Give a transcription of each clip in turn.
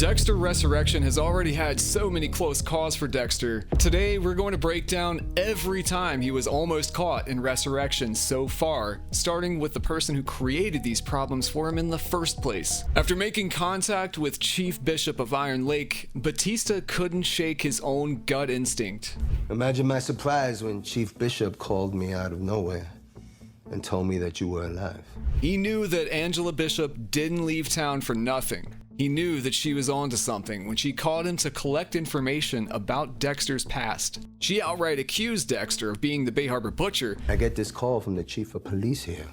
Dexter Resurrection has already had so many close calls for Dexter. Today, we're going to break down every time he was almost caught in Resurrection so far, starting with the person who created these problems for him in the first place. After making contact with Chief Bishop of Iron Lake, Batista couldn't shake his own gut instinct. Imagine my surprise when Chief Bishop called me out of nowhere and told me that you were alive. He knew that Angela Bishop didn't leave town for nothing. He knew that she was onto something when she called him to collect information about Dexter's past. She outright accused Dexter of being the Bay Harbor Butcher. I get this call from the chief of police here,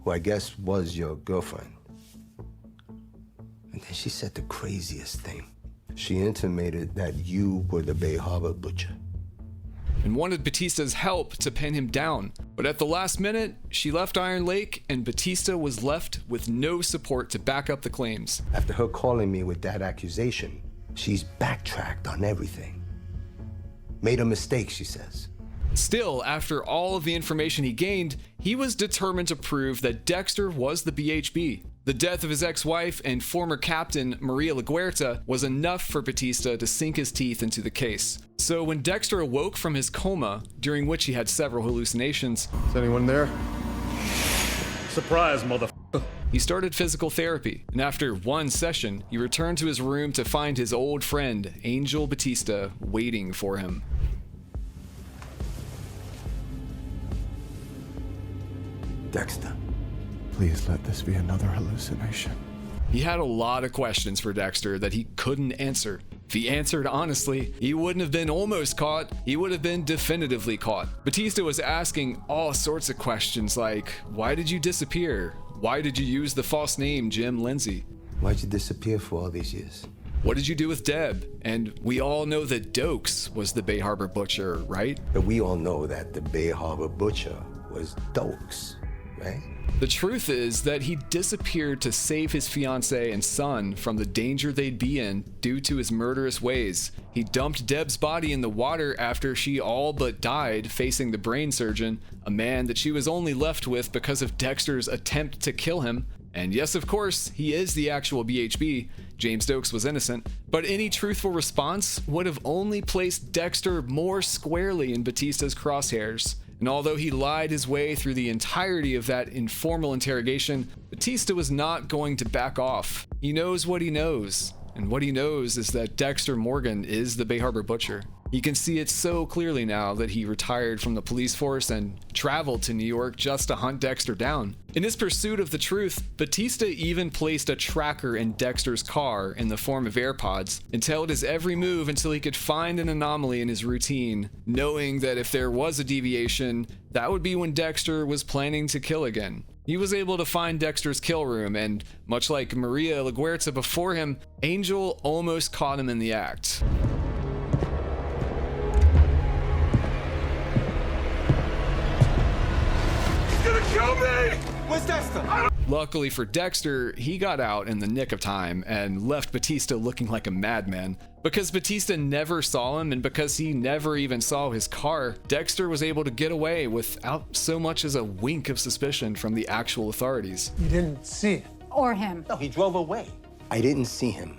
who I guess was your girlfriend. And then she said the craziest thing. She intimated that you were the Bay Harbor Butcher. And wanted Batista's help to pin him down. But at the last minute, she left Iron Lake and Batista was left with no support to back up the claims. After her calling me with that accusation, she's backtracked on everything. Made a mistake, she says. Still, after all of the information he gained, he was determined to prove that Dexter was the BHB. The death of his ex-wife and former captain, Maria LaGuerta, was enough for Batista to sink his teeth into the case. So when Dexter awoke from his coma, during which he had several hallucinations, Is anyone there? Surprise, motherfucker. he started physical therapy. And after one session, he returned to his room to find his old friend, Angel Batista, waiting for him. Dexter. Please let this be another hallucination. He had a lot of questions for Dexter that he couldn't answer. If he answered honestly, he wouldn't have been almost caught, he would have been definitively caught. Batista was asking all sorts of questions like, why did you disappear? Why did you use the false name Jim Lindsay? Why'd you disappear for all these years? What did you do with Deb? And we all know that Dokes was the Bay Harbor Butcher, right? But we all know that the Bay Harbor Butcher was Dokes, right? The truth is that he disappeared to save his fiancée and son from the danger they'd be in due to his murderous ways. He dumped Deb's body in the water after she all but died facing the brain surgeon, a man that she was only left with because of Dexter's attempt to kill him. And yes, of course, he is the actual BHB. James Dokes was innocent, but any truthful response would have only placed Dexter more squarely in Batista's crosshairs. And although he lied his way through the entirety of that informal interrogation, Batista was not going to back off. He knows what he knows, and what he knows is that Dexter Morgan is the Bay Harbor Butcher. He can see it so clearly now that he retired from the police force and traveled to New York just to hunt Dexter down. In his pursuit of the truth, Batista even placed a tracker in Dexter's car in the form of AirPods and tailed his every move until he could find an anomaly in his routine, knowing that if there was a deviation, that would be when Dexter was planning to kill again. He was able to find Dexter's kill room, and much like Maria LaGuerta before him, Angel almost caught him in the act. Kill me! Where's Dexter? Luckily for Dexter, he got out in the nick of time and left Batista looking like a madman. Because Batista never saw him and because he never even saw his car, Dexter was able to get away without so much as a wink of suspicion from the actual authorities. You didn't see it. Or him. No, he drove away. I didn't see him,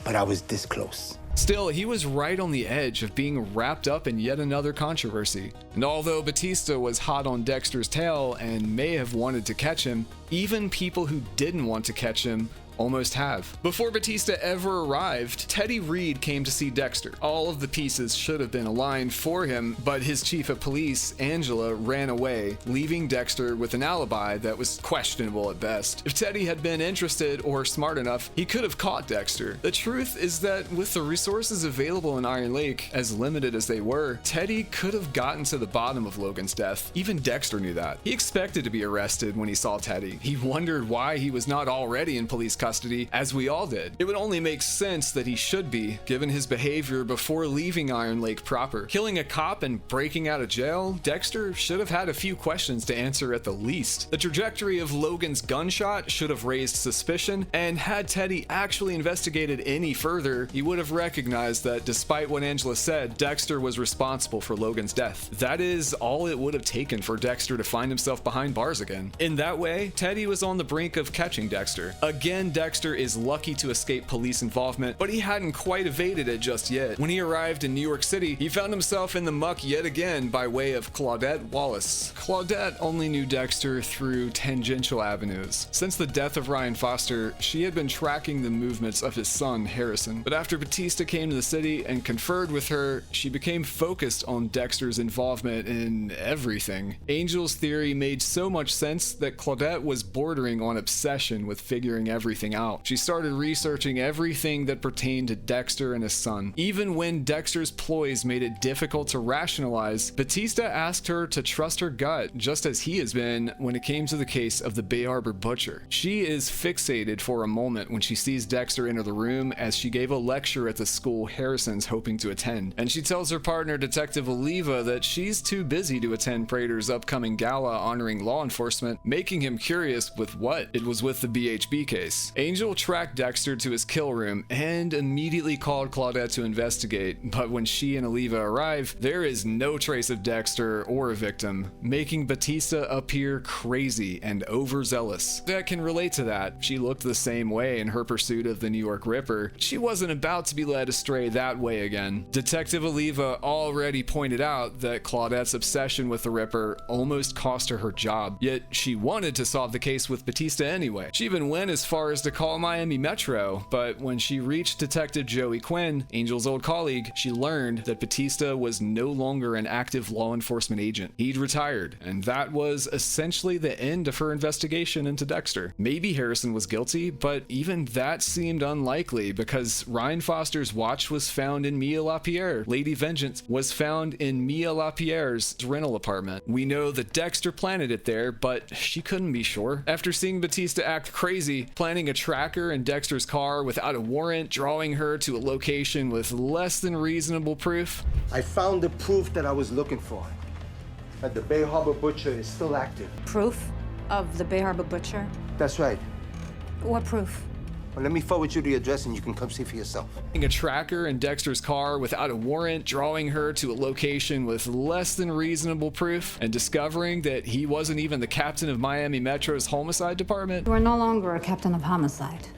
but I was this close. Still, he was right on the edge of being wrapped up in yet another controversy. And although Batista was hot on Dexter's tail and may have wanted to catch him, even people who didn't want to catch him almost have. Before Batista ever arrived, Teddy Reed came to see Dexter. All of the pieces should have been aligned for him, but his chief of police, Angela, ran away, leaving Dexter with an alibi that was questionable at best. If Teddy had been interested or smart enough, he could have caught Dexter. The truth is that with the resources available in Iron Lake, as limited as they were, Teddy could have gotten to the bottom of Logan's death. Even Dexter knew that. He expected to be arrested when he saw Teddy. He wondered why he was not already in police custody, as we all did. It would only make sense that he should be, given his behavior before leaving Iron Lake proper. Killing a cop and breaking out of jail, Dexter should have had a few questions to answer at the least. The trajectory of Logan's gunshot should have raised suspicion, and had Teddy actually investigated any further, he would have recognized that despite what Angela said, Dexter was responsible for Logan's death. That is all it would have taken for Dexter to find himself behind bars again. In that way, Teddy was on the brink of catching Dexter. Again, Dexter is lucky to escape police involvement, but he hadn't quite evaded it just yet. When he arrived in New York City, he found himself in the muck yet again by way of Claudette Wallace. Claudette only knew Dexter through tangential avenues. Since the death of Ryan Foster, she had been tracking the movements of his son, Harrison. But after Batista came to the city and conferred with her, she became focused on Dexter's involvement in everything. Angel's theory made so much sense that Claudette was bordering on obsession with figuring everything out. She started researching everything that pertained to Dexter and his son. Even when Dexter's ploys made it difficult to rationalize, Batista asked her to trust her gut, just as he has been when it came to the case of the Bay Harbor butcher. She is fixated for a moment when she sees Dexter enter the room as she gave a lecture at the school Harrison's hoping to attend, and she tells her partner Detective Oliva that she's too busy to attend Prater's upcoming gala honoring law enforcement, making him curious with what. It was with the BHB case. Angel tracked Dexter to his kill room and immediately called Claudette to investigate, but when she and Oliva arrive, there is no trace of Dexter or a victim, making Batista appear crazy and overzealous. That can relate to that. She looked the same way in her pursuit of the New York Ripper. She wasn't about to be led astray that way again. Detective Oliva already pointed out that Claudette's obsession with the Ripper almost cost her her job, yet she wanted to solve the case with Batista anyway. She even went as far as to call Miami Metro, but when she reached Detective Joey Quinn, Angel's old colleague, she learned that Batista was no longer an active law enforcement agent. He'd retired, and that was essentially the end of her investigation into Dexter. Maybe Harrison was guilty, but even that seemed unlikely because Ryan Foster's watch was found in Mia LaPierre. Lady Vengeance was found in Mia LaPierre's rental apartment. We know that Dexter planted it there, but she couldn't be sure. After seeing Batista act crazy, planting a tracker in Dexter's car without a warrant, drawing her to a location with less than reasonable proof, I found the proof that I was looking for. That the Bay Harbor butcher is still active. Proof of the Bay Harbor butcher? That's right. What proof? Well, let me forward you the address and you can come see for yourself. a tracker in Dexter's car without a warrant, drawing her to a location with less than reasonable proof, and discovering that he wasn't even the captain of Miami Metro's homicide department. You are no longer a captain of homicide.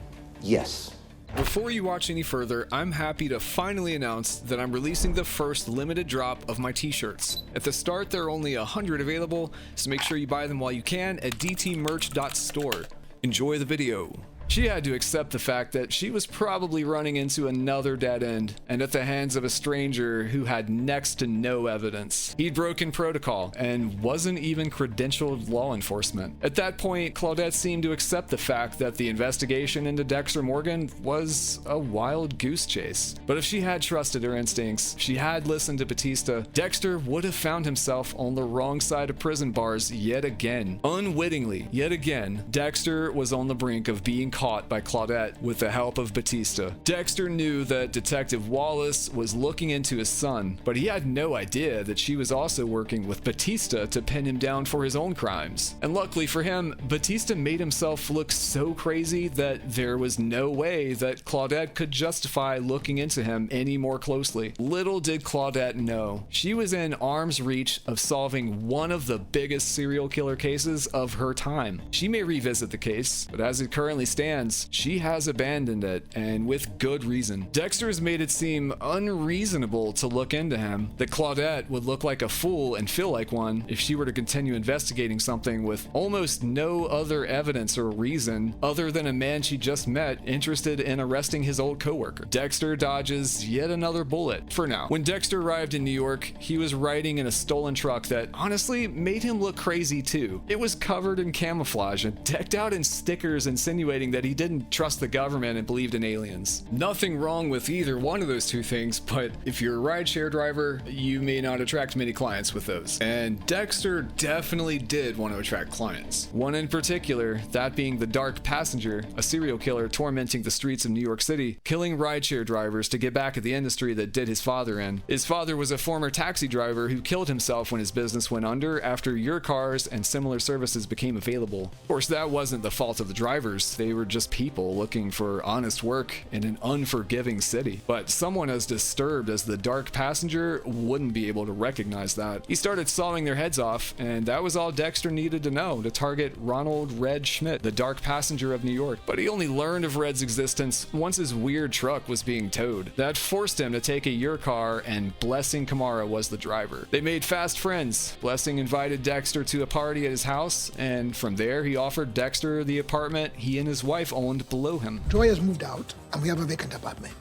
Yes. Before you watch any further, I'm happy to finally announce that I'm releasing the first limited drop of my t-shirts. At the start, there are only 100 available, so make sure you buy them while you can at dtmerch.store. Enjoy the video. She had to accept the fact that she was probably running into another dead end, and at the hands of a stranger who had next to no evidence. He'd broken protocol, and wasn't even credentialed law enforcement. At that point, Claudette seemed to accept the fact that the investigation into Dexter Morgan was a wild goose chase. But if she had trusted her instincts, she had listened to Batista, Dexter would have found himself on the wrong side of prison bars yet again. Unwittingly, yet again, Dexter was on the brink of being caught by Claudette with the help of Batista. Dexter knew that Detective Wallace was looking into his son, but he had no idea that she was also working with Batista to pin him down for his own crimes. And luckily for him, Batista made himself look so crazy that there was no way that Claudette could justify looking into him any more closely. Little did Claudette know, she was in arm's reach of solving one of the biggest serial killer cases of her time. She may revisit the case, but as it currently stands, she has abandoned it, and with good reason. Dexter has made it seem unreasonable to look into him, that Claudette would look like a fool and feel like one if she were to continue investigating something with almost no other evidence or reason other than a man she just met interested in arresting his old coworker. Dexter dodges yet another bullet, for now. When Dexter arrived in New York, he was riding in a stolen truck that honestly made him look crazy too. It was covered in camouflage and decked out in stickers insinuating that he didn't trust the government and believed in aliens. Nothing wrong with either one of those two things, but if you're a rideshare driver, you may not attract many clients with those. And Dexter definitely did want to attract clients. One in particular, that being the Dark Passenger, a serial killer tormenting the streets of New York City, killing rideshare drivers to get back at the industry that did his father in. His father was a former taxi driver who killed himself when his business went under after your cars and similar services became available. Of course, that wasn't the fault of the drivers. They were just people looking for honest work in an unforgiving city. But someone as disturbed as the dark passenger wouldn't be able to recognize that. He started sawing their heads off, and that was all Dexter needed to know to target Ronald Red Schmidt, the dark passenger of New York. But he only learned of Red's existence once his weird truck was being towed. That forced him to take a year car, and Blessing Kamara was the driver. They made fast friends. Blessing invited Dexter to a party at his house, and from there he offered Dexter the apartment he and his wife owned below him. Joy has moved out, and we have a vacant apartment.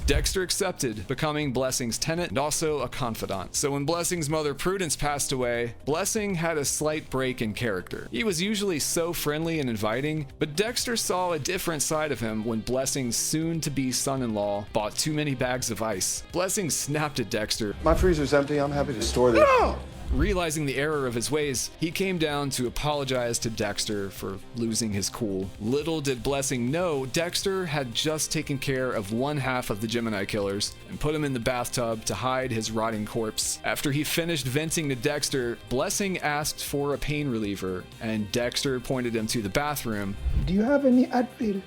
Dexter accepted, becoming Blessing's tenant and also a confidant. So when Blessing's mother Prudence passed away, Blessing had a slight break in character. He was usually so friendly and inviting, but Dexter saw a different side of him when Blessing's soon-to-be son-in-law bought too many bags of ice. Blessing snapped at Dexter. My freezer's empty. I'm happy to store this. No! Realizing the error of his ways, he came down to apologize to Dexter for losing his cool. Little did Blessing know, Dexter had just taken care of one half of the Gemini killers and put him in the bathtub to hide his rotting corpse. After he finished venting to Dexter, Blessing asked for a pain reliever, and Dexter pointed him to the bathroom. Do you have any Advil?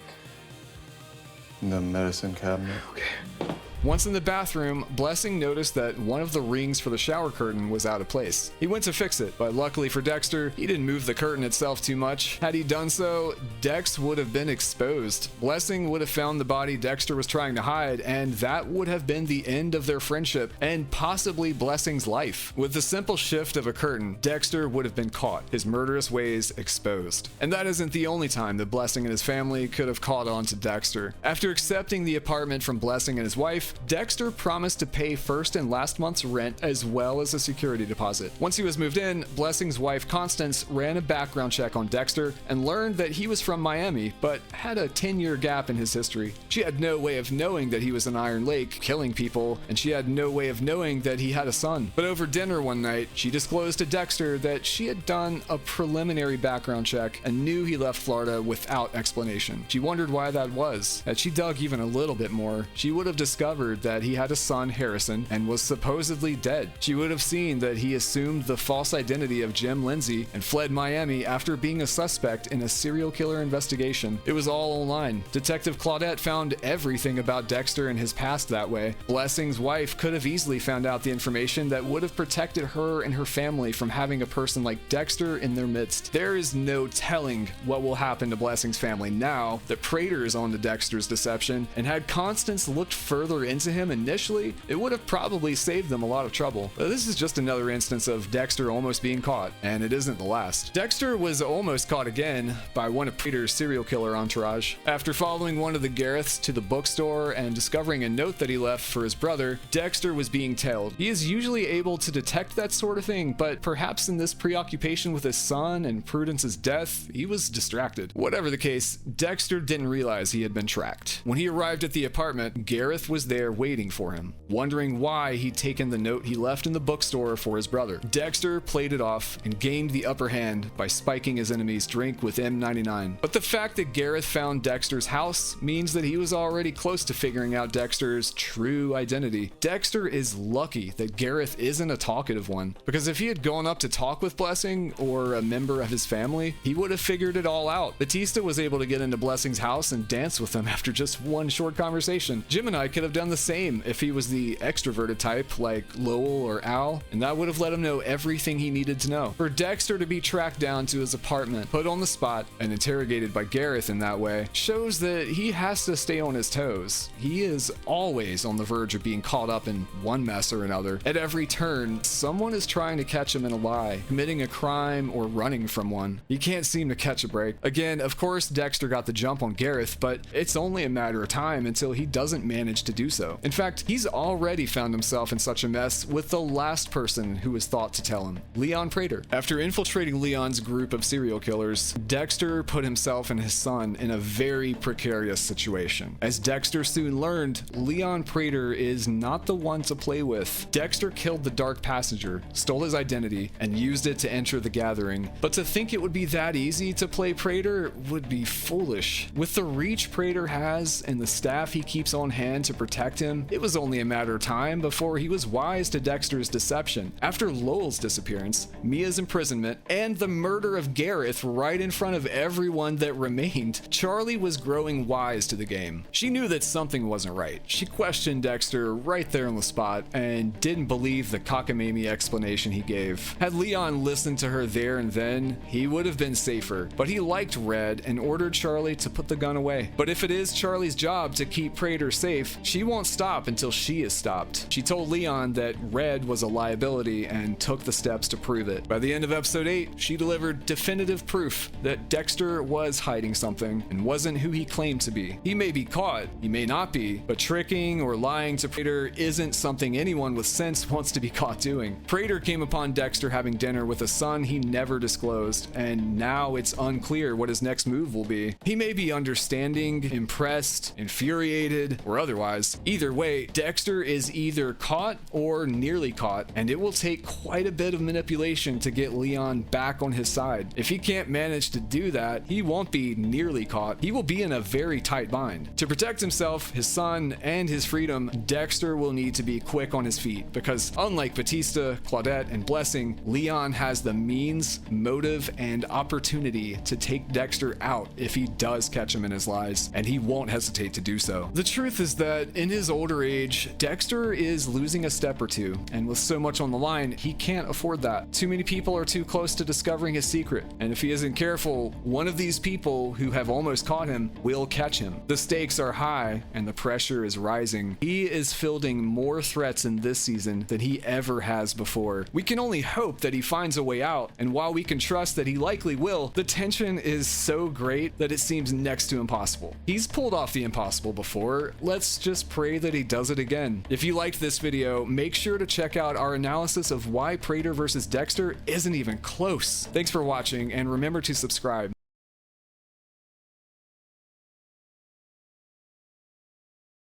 In the medicine cabinet. Okay. Once in the bathroom, Blessing noticed that one of the rings for the shower curtain was out of place. He went to fix it, but luckily for Dexter, he didn't move the curtain itself too much. Had he done so, Dex would have been exposed. Blessing would have found the body Dexter was trying to hide, and that would have been the end of their friendship and possibly Blessing's life. With the simple shift of a curtain, Dexter would have been caught, his murderous ways exposed. And that isn't the only time that Blessing and his family could have caught on to Dexter. After accepting the apartment from Blessing and his wife, Dexter promised to pay first and last month's rent as well as a security deposit. Once he was moved in, Blessing's wife Constance ran a background check on Dexter and learned that he was from Miami, but had a 10-year gap in his history. She had no way of knowing that he was in Iron Lake killing people, and she had no way of knowing that he had a son. But over dinner one night, she disclosed to Dexter that she had done a preliminary background check and knew he left Florida without explanation. She wondered why that was. Had she dug even a little bit more, she would have discovered that he had a son, Harrison, and was supposedly dead. She would have seen that he assumed the false identity of Jim Lindsay and fled Miami after being a suspect in a serial killer investigation. It was all online. Detective Claudette found everything about Dexter and his past that way. Blessing's wife could have easily found out the information that would have protected her and her family from having a person like Dexter in their midst. There is no telling what will happen to Blessing's family now that Prater is on to Dexter's deception, and had Constance looked further into him initially, it would have probably saved them a lot of trouble. But this is just another instance of Dexter almost being caught, and it isn't the last. Dexter was almost caught again by one of Prater's serial killer entourage. After following one of the Gareths to the bookstore and discovering a note that he left for his brother, Dexter was being tailed. He is usually able to detect that sort of thing, but perhaps in this preoccupation with his son and Prudence's death, he was distracted. Whatever the case, Dexter didn't realize he had been tracked. When he arrived at the apartment, Gareth was there waiting for him, wondering why he'd taken the note he left in the bookstore for his brother. Dexter played it off and gained the upper hand by spiking his enemy's drink with M99. But the fact that Gareth found Dexter's house means that he was already close to figuring out Dexter's true identity. Dexter is lucky that Gareth isn't a talkative one, because if he had gone up to talk with Blessing or a member of his family, he would have figured it all out. Batista was able to get into Blessing's house and dance with him after just one short conversation. Gemini could have done the same if he was the extroverted type like Lowell or Al, and that would have let him know everything he needed to know. For Dexter to be tracked down to his apartment, put on the spot, and interrogated by Gareth in that way shows that he has to stay on his toes. He is always on the verge of being caught up in one mess or another. At every turn, someone is trying to catch him in a lie, committing a crime, or running from one. He can't seem to catch a break. Again, of course, Dexter got the jump on Gareth, but it's only a matter of time until he doesn't manage to do so. In fact, he's already found himself in such a mess with the last person who was thought to tell him, Leon Prater. After infiltrating Leon's group of serial killers, Dexter put himself and his son in a very precarious situation. As Dexter soon learned, Leon Prater is not the one to play with. Dexter killed the dark passenger, stole his identity, and used it to enter the gathering. But to think it would be that easy to play Prater would be foolish. With the reach Prater has and the staff he keeps on hand to protect protect him, it was only a matter of time before he was wise to Dexter's deception. After Lowell's disappearance, Mia's imprisonment, and the murder of Gareth right in front of everyone that remained, Charlie was growing wise to the game. She knew that something wasn't right. She questioned Dexter right there on the spot and didn't believe the cockamamie explanation he gave. Had Leon listened to her there and then, he would have been safer, but he liked Red and ordered Charlie to put the gun away. But if it is Charlie's job to keep Prater safe, she won't stop until she is stopped. She told Leon that Red was a liability and took the steps to prove it. By the end of episode 8, she delivered definitive proof that Dexter was hiding something and wasn't who he claimed to be. He may be caught, he may not be, but tricking or lying to Prater isn't something anyone with sense wants to be caught doing. Prater came upon Dexter having dinner with a son he never disclosed, and now it's unclear what his next move will be. He may be understanding, impressed, infuriated, or otherwise. Either way, Dexter is either caught or nearly caught, and it will take quite a bit of manipulation to get Leon back on his side. If he can't manage to do that, he won't be nearly caught. He will be in a very tight bind. To protect himself, his son, and his freedom, Dexter will need to be quick on his feet, because unlike Batista, Claudette, and Blessing, Leon has the means, motive, and opportunity to take Dexter out if he does catch him in his lies, and he won't hesitate to do so. The truth is that in his older age, Dexter is losing a step or two, and with so much on the line, he can't afford that. Too many people are too close to discovering his secret, and if he isn't careful, one of these people who have almost caught him will catch him. The stakes are high, and the pressure is rising. He is fielding more threats in this season than he ever has before. We can only hope that he finds a way out, and while we can trust that he likely will, the tension is so great that it seems next to impossible. He's pulled off the impossible before. Let's just pray that he does it again. If you liked this video, make sure to check out our analysis of why Prater vs. Dexter isn't even close. Thanks for watching, and remember to subscribe.